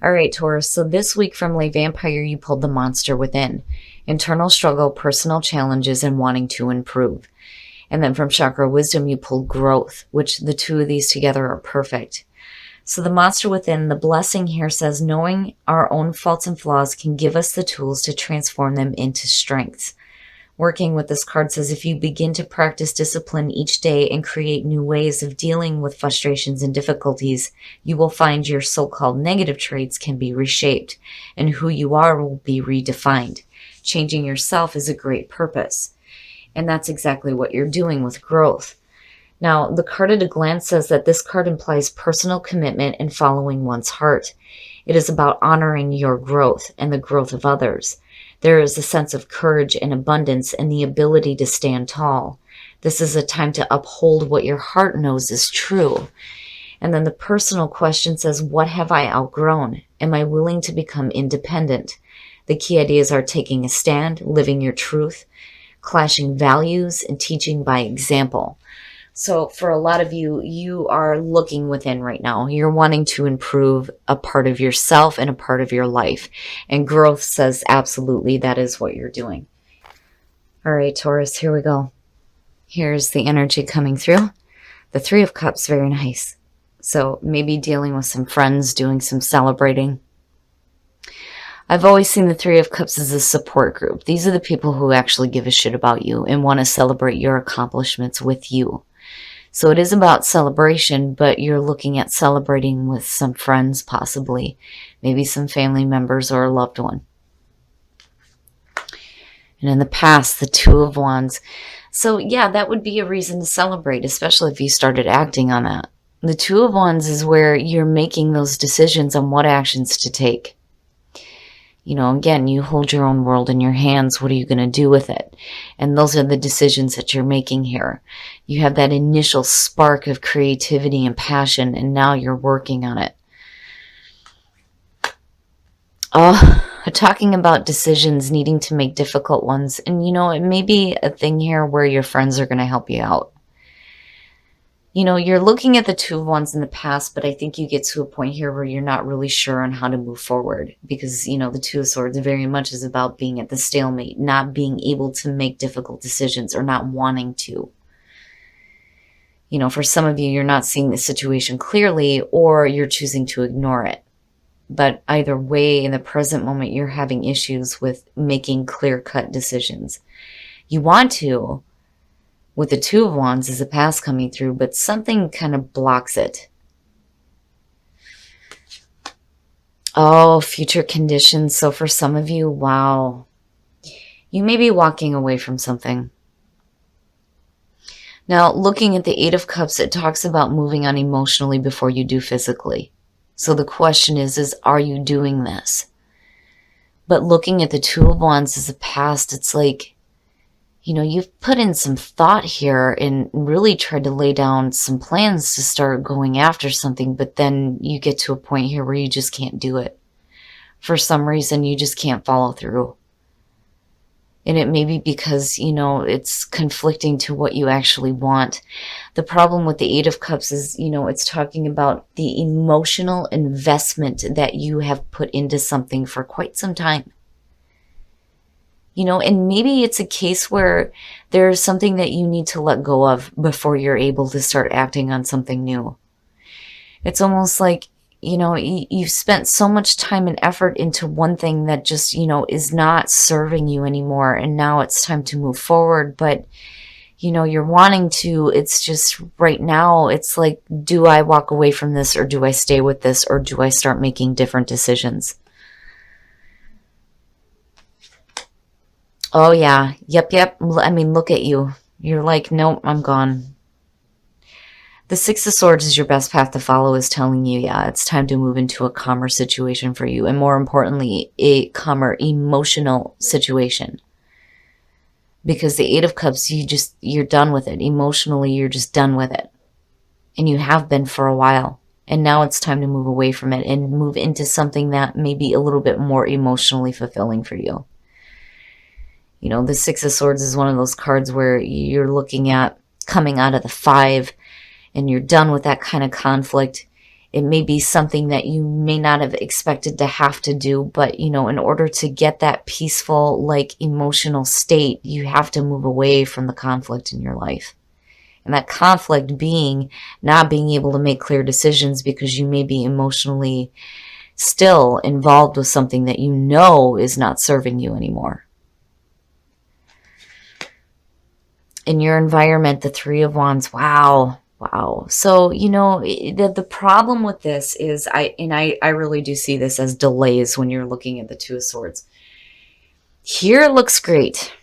All right, Taurus. So this week from Lay Vampire, you pulled the monster within. Internal struggle, personal challenges, and wanting to improve. And then from Chakra Wisdom, you pulled growth, which the two of these together are perfect. So the monster within, the blessing here says, knowing our own faults and flaws can give us the tools to transform them into strengths. Working with this card says, if you begin to practice discipline each day and create new ways of dealing with frustrations and difficulties, you will find your so-called negative traits can be reshaped and who you are will be redefined. Changing yourself is a great purpose. And that's exactly what you're doing with growth. Now, the card at a glance says that this card implies personal commitment and following one's heart. It is about honoring your growth and the growth of others. There is a sense of courage and abundance and the ability to stand tall. This is a time to uphold what your heart knows is true. And then the personal question says, what have I outgrown? Am I willing to become independent? The key ideas are taking a stand, living your truth, clashing values, and teaching by example. So for a lot of you, you are looking within right now. You're wanting to improve a part of yourself and a part of your life. And growth says absolutely that is what you're doing. All right, Taurus, here we go. Here's the energy coming through. The Three of Cups, very nice. So maybe dealing with some friends, doing some celebrating. I've always seen the Three of Cups as a support group. These are the people who actually give a shit about you and want to celebrate your accomplishments with you. So it is about celebration, but you're looking at celebrating with some friends possibly, maybe some family members or a loved one. And in the past, the Two of Wands. So yeah, that would be a reason to celebrate, especially if you started acting on that. The Two of Wands is where you're making those decisions on what actions to take. You know, again, you hold your own world in your hands. What are you going to do with it? And those are the decisions that you're making here. You have that initial spark of creativity and passion, and now you're working on it. Oh, talking about decisions, needing to make difficult ones. And, you know, it may be a thing here where your friends are going to help you out. You know, you're looking at the Two of Wands in the past, but I think you get to a point here where you're not really sure on how to move forward because, you know, the Two of Swords very much is about being at the stalemate, not being able to make difficult decisions or not wanting to. You know, for some of you, you're not seeing the situation clearly or you're choosing to ignore it. But either way, in the present moment, you're having issues with making clear-cut decisions. You want to, with the Two of Wands is a past coming through, but something kind of blocks it. Oh, future conditions. So for some of you, wow, you may be walking away from something. Now, looking at the Eight of Cups, it talks about moving on emotionally before you do physically. So the question is are you doing this? But looking at the Two of Wands as a past, it's like, you know, you've put in some thought here and really tried to lay down some plans to start going after something, but then you get to a point here where you just can't do it. For some reason, you just can't follow through. And it may be because, you know, it's conflicting to what you actually want. The problem with the Eight of Cups is, you know, it's talking about the emotional investment that you have put into something for quite some time. You know, and maybe it's a case where there's something that you need to let go of before you're able to start acting on something new. It's almost like, you know, you've spent so much time and effort into one thing that just, you know, is not serving you anymore. And now it's time to move forward. But, you know, you're wanting to, it's just right now, it's like, do I walk away from this or do I stay with this or do I start making different decisions? Oh, yeah. Yep. I mean, look at you. You're like, nope, I'm gone. The Six of Swords is your best path to follow is telling you, yeah, it's time to move into a calmer situation for you. And more importantly, a calmer emotional situation. Because the Eight of Cups, you're done with it. Emotionally, you're just done with it. And you have been for a while. And now it's time to move away from it and move into something that may be a little bit more emotionally fulfilling for you. You know, the Six of Swords is one of those cards where you're looking at coming out of the Five and you're done with that kind of conflict It may be something that you may not have expected to have to do, but, in order to get that peaceful, like, emotional state, you have to move away from the conflict in your life. And that conflict being not being able to make clear decisions because you may be emotionally still involved with something that is not serving you anymore. In your environment, the Three of Wands, wow. So, the problem with this is, I really do see this as delays when you're looking at the Two of Swords. Here it looks great.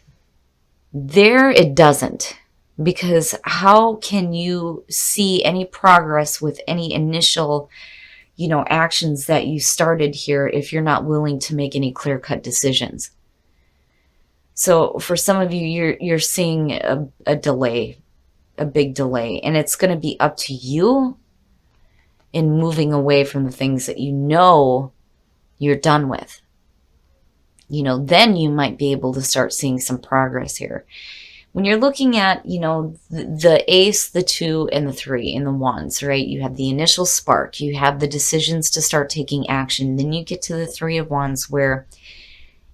There it doesn't. Because how can you see any progress with any initial, actions that you started here if you're not willing to make any clear-cut decisions? So for some of you, you're seeing a delay, a big delay, and it's going to be up to you in moving away from the things that you're done with. Then you might be able to start seeing some progress here. When you're looking at, the Ace, the Two, and the Three in the Wands, right? You have the initial spark. You have the decisions to start taking action. Then you get to the Three of Wands where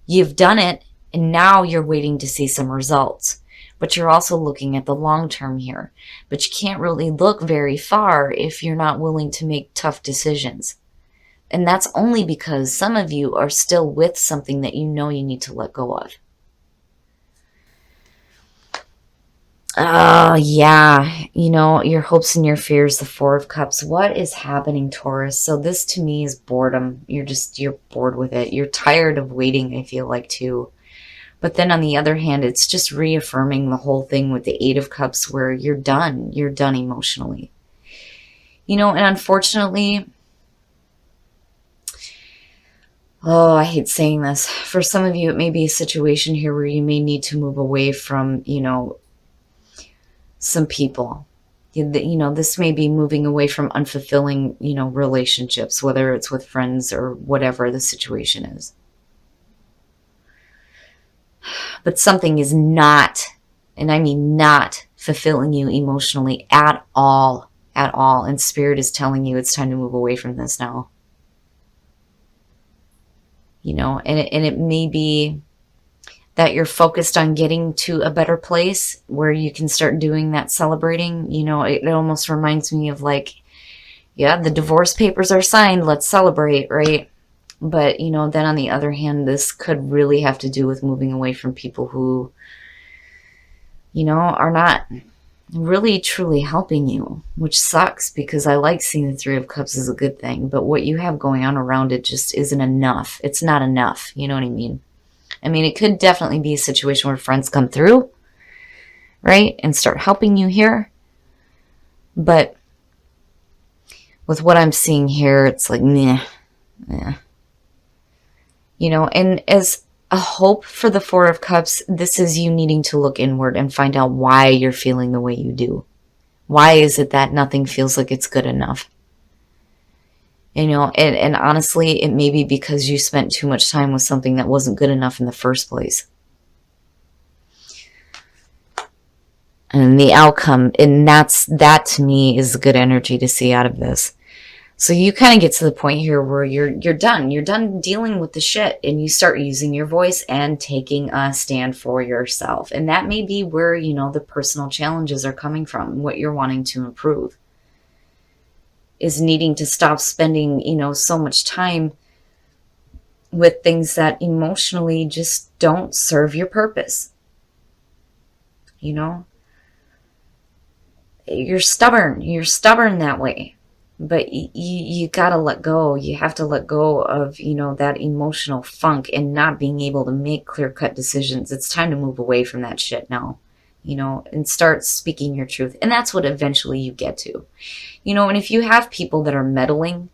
you've done it, and now you're waiting to see some results. But you're also looking at the long term here. But you can't really look very far if you're not willing to make tough decisions. And that's only because some of you are still with something that you need to let go of. Yeah, your hopes and your fears, the Four of Cups. What is happening, Taurus? So this to me is boredom. You're bored with it. You're tired of waiting, I feel like, too. But then on the other hand, it's just reaffirming the whole thing with the Eight of Cups where you're done. You're done emotionally. And unfortunately, I hate saying this. For some of you, it may be a situation here where you may need to move away from, some people. This may be moving away from unfulfilling, relationships, whether it's with friends or whatever the situation is. But something is not, and I mean not, fulfilling you emotionally at all. And Spirit is telling you it's time to move away from this now. And it may be that you're focused on getting to a better place where you can start doing that celebrating. It almost reminds me of like, yeah, the divorce papers are signed, let's celebrate, right? But, then on the other hand, this could really have to do with moving away from people who, are not really truly helping you, which sucks because I like seeing the Three of Cups as a good thing, but what you have going on around it just isn't enough. It's not enough. You know what I mean? It could definitely be a situation where friends come through, right, and start helping you here. But with what I'm seeing here, it's like, meh. And as a hope for the Four of Cups, this is you needing to look inward and find out why you're feeling the way you do. Why is it that nothing feels like it's good enough? And honestly, it may be because you spent too much time with something that wasn't good enough in the first place. And the outcome, and that to me is good energy to see out of this. So you kind of get to the point here where you're done. You're done dealing with the shit, and you start using your voice and taking a stand for yourself. And that may be where, the personal challenges are coming from, what you're wanting to improve. Is needing to stop spending, so much time with things that emotionally just don't serve your purpose. You're stubborn. You're stubborn that way. But you got to let go. You have to let go of, that emotional funk and not being able to make clear-cut decisions. It's time to move away from that shit now. And start speaking your truth. And that's what eventually you get to. And if you have people that are meddling,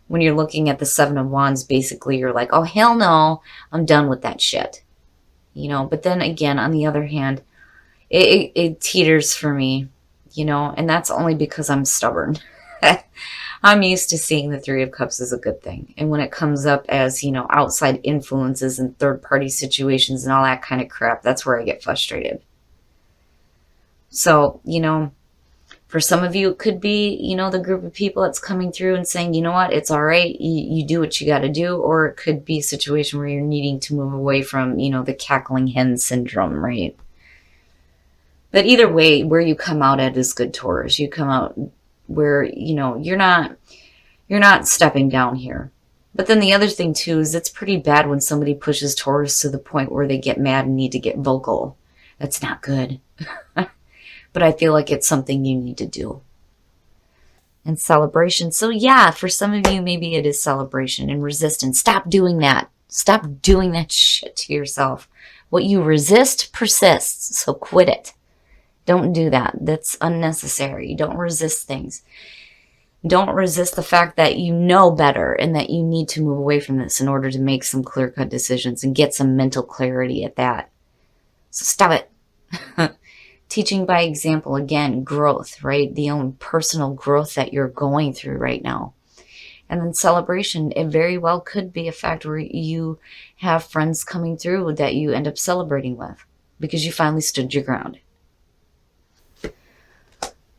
when you're looking at the Seven of Wands, basically you're like, oh, hell no, I'm done with that shit. But then again, on the other hand, it teeters for me, and that's only because I'm stubborn. I'm used to seeing the Three of Cups as a good thing. And when it comes up as, outside influences and third-party situations and all that kind of crap, that's where I get frustrated. So, For some of you, it could be, the group of people that's coming through and saying, you know what, it's all right. You do what you got to do. Or it could be a situation where you're needing to move away from, the cackling hen syndrome, right? But either way, where you come out at is good, Taurus. You come out where, you're not stepping down here. But then the other thing too is it's pretty bad when somebody pushes Taurus to the point where they get mad and need to get vocal. That's not good. But I feel like it's something you need to do. And celebration. So yeah, for some of you, maybe it is celebration and resistance. Stop doing that. Stop doing that shit to yourself. What you resist persists. So quit it. Don't do that. That's unnecessary. Don't resist things. Don't resist the fact that you know better and that you need to move away from this in order to make some clear-cut decisions and get some mental clarity at that. So stop it. Teaching by example, again, growth, right? The own personal growth that you're going through right now. And then celebration, it very well could be a fact where you have friends coming through that you end up celebrating with because you finally stood your ground.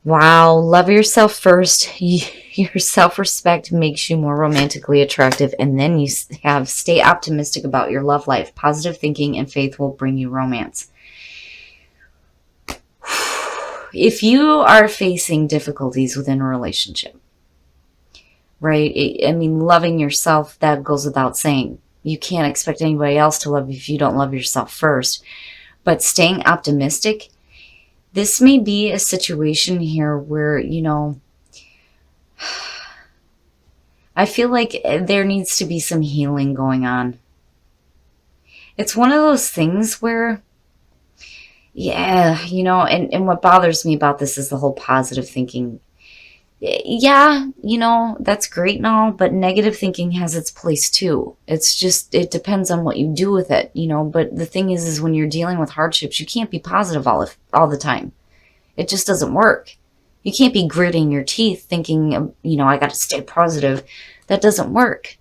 Wow, love yourself first. Your self-respect makes you more romantically attractive, and then you stay optimistic about your love life. Positive thinking and faith will bring you romance. If you are facing difficulties within a relationship, right? Loving yourself, that goes without saying. You can't expect anybody else to love you if you don't love yourself first. But staying optimistic, this may be a situation here where, I feel like there needs to be some healing going on. It's one of those things where, yeah, and what bothers me about this is the whole positive thinking. Yeah, that's great and all, but negative thinking has its place too. It's just, it depends on what you do with it, but the thing is when you're dealing with hardships, you can't be positive all the time. It just doesn't work. You can't be gritting your teeth thinking, I got to stay positive. That doesn't work.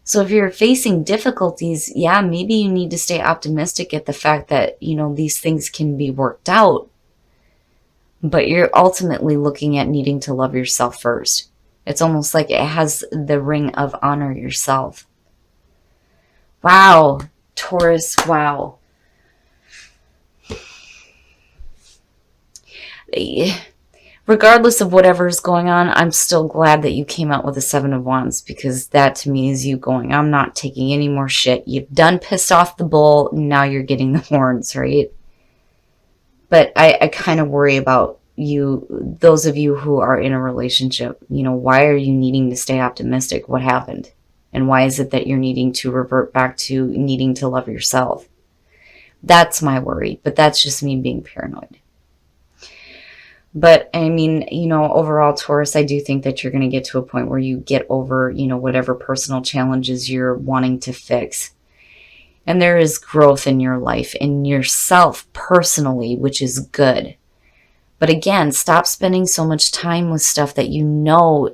So if you're facing difficulties, yeah, maybe you need to stay optimistic at the fact that, these things can be worked out. But you're ultimately looking at needing to love yourself first. It's almost like it has the ring of honor yourself. Wow, Taurus, wow. Regardless of whatever is going on, I'm still glad that you came out with a 7 of Wands, because that to me is you going, I'm not taking any more shit. You've done pissed off the bull. Now you're getting the horns, right? But I kind of worry about you, those of you who are in a relationship. Why are you needing to stay optimistic? What happened? And why is it that you're needing to revert back to needing to love yourself? That's my worry, but that's just me being paranoid. But overall, Taurus, I do think that you're going to get to a point where you get over, whatever personal challenges you're wanting to fix. And there is growth in your life, in yourself personally, which is good. But again, stop spending so much time with stuff that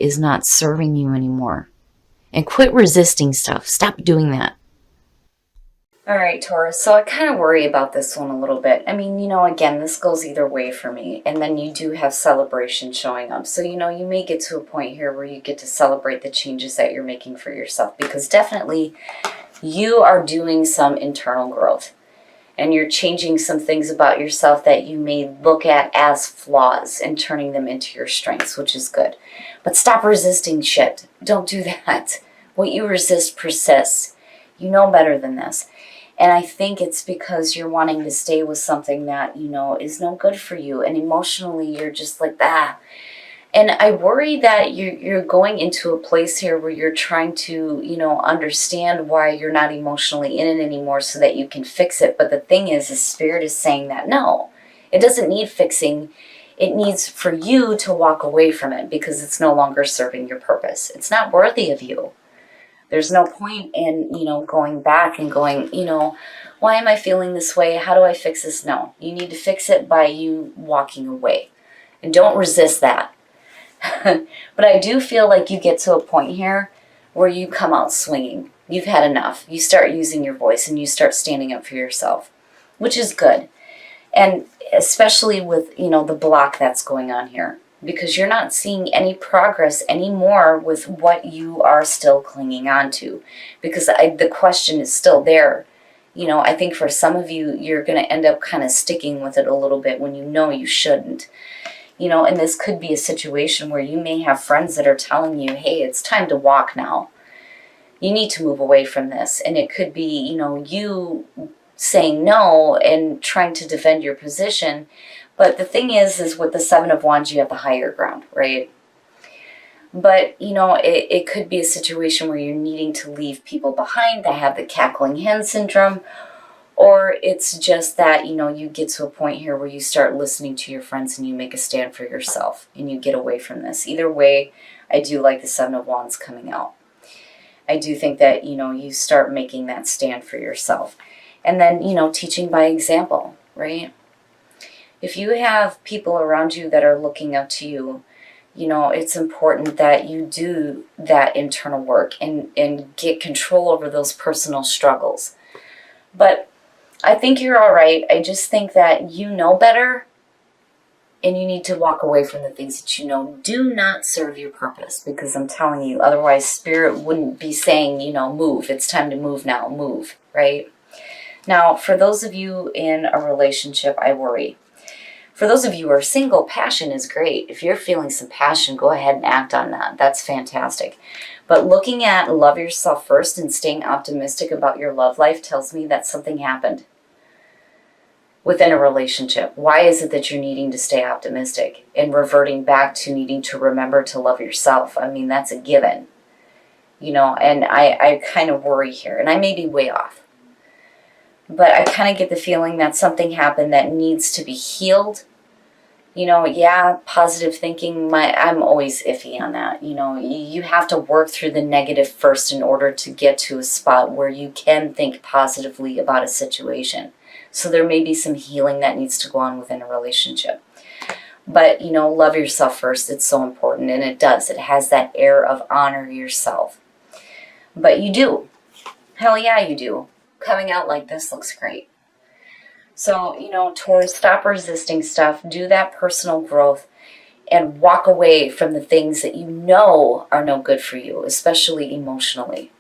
is not serving you anymore. And quit resisting stuff. Stop doing that. All right, Taurus, so I kind of worry about this one a little bit. Again, this goes either way for me. And then you do have celebration showing up. So, you may get to a point here where you get to celebrate the changes that you're making for yourself. Because definitely you are doing some internal growth. And you're changing some things about yourself that you may look at as flaws and turning them into your strengths, which is good. But stop resisting shit. Don't do that. What you resist persists. You know better than this. And I think it's because you're wanting to stay with something that, is no good for you. And emotionally, you're just like, ah. And I worry that you're going into a place here where you're trying to, understand why you're not emotionally in it anymore so that you can fix it. But the thing is, the spirit is saying that, no, it doesn't need fixing. It needs for you to walk away from it because it's no longer serving your purpose. It's not worthy of you. There's no point in, going back and going, why am I feeling this way? How do I fix this? No, you need to fix it by you walking away. And don't resist that. But I do feel like you get to a point here where you come out swinging. You've had enough. You start using your voice and you start standing up for yourself, which is good. And especially with, the block that's going on here. because you're not seeing any progress anymore with what you are still clinging on to, because the question is still there. You know, I think for some of you, you're going to end up kind of sticking with it a little bit when you know you shouldn't. You know, and this could be a situation where you may have friends that are telling you, hey, it's time to walk now. You need to move away from this. And it could be, you know, you saying no and trying to defend your position. But the thing is with the Seven of Wands, you have the higher ground, right? But, you know, it could be a situation where you're needing to leave people behind that have the cackling hen syndrome. Or it's just that, you know, you get to a point here where you start listening to your friends and you make a stand for yourself and you get away from this. Either way, I do like the Seven of Wands coming out. I do think that, you know, you start making that stand for yourself. And then, you know, teaching by example, right? If you have people around you that are looking up to you, you know, it's important that you do that internal work and get control over those personal struggles. But I think you're all right. I just think that you know better and you need to walk away from the things that you know do not serve your purpose, because I'm telling you, otherwise Spirit wouldn't be saying, you know, move. It's time to move now. Move, right? Now, for those of you in a relationship, I worry. For those of you who are single, passion is great. If you're feeling some passion, go ahead and act on that. That's fantastic. But looking at love yourself first and staying optimistic about your love life tells me that something happened within a relationship. Why is it that you're needing to stay optimistic and reverting back to needing to remember to love yourself? I mean, that's a given. You know, and I kind of worry here, and I may be way off. But I kind of get the feeling that something happened that needs to be healed. You know, yeah, positive thinking, I'm always iffy on that. You know, you have to work through the negative first in order to get to a spot where you can think positively about a situation. So there may be some healing that needs to go on within a relationship. But, you know, love yourself first. It's so important, and it does. It has that air of honor yourself. But you do. Hell yeah, you do. Coming out like this looks great. So, you know, Taurus, stop resisting stuff. Do that personal growth and walk away from the things that you know are no good for you, especially emotionally.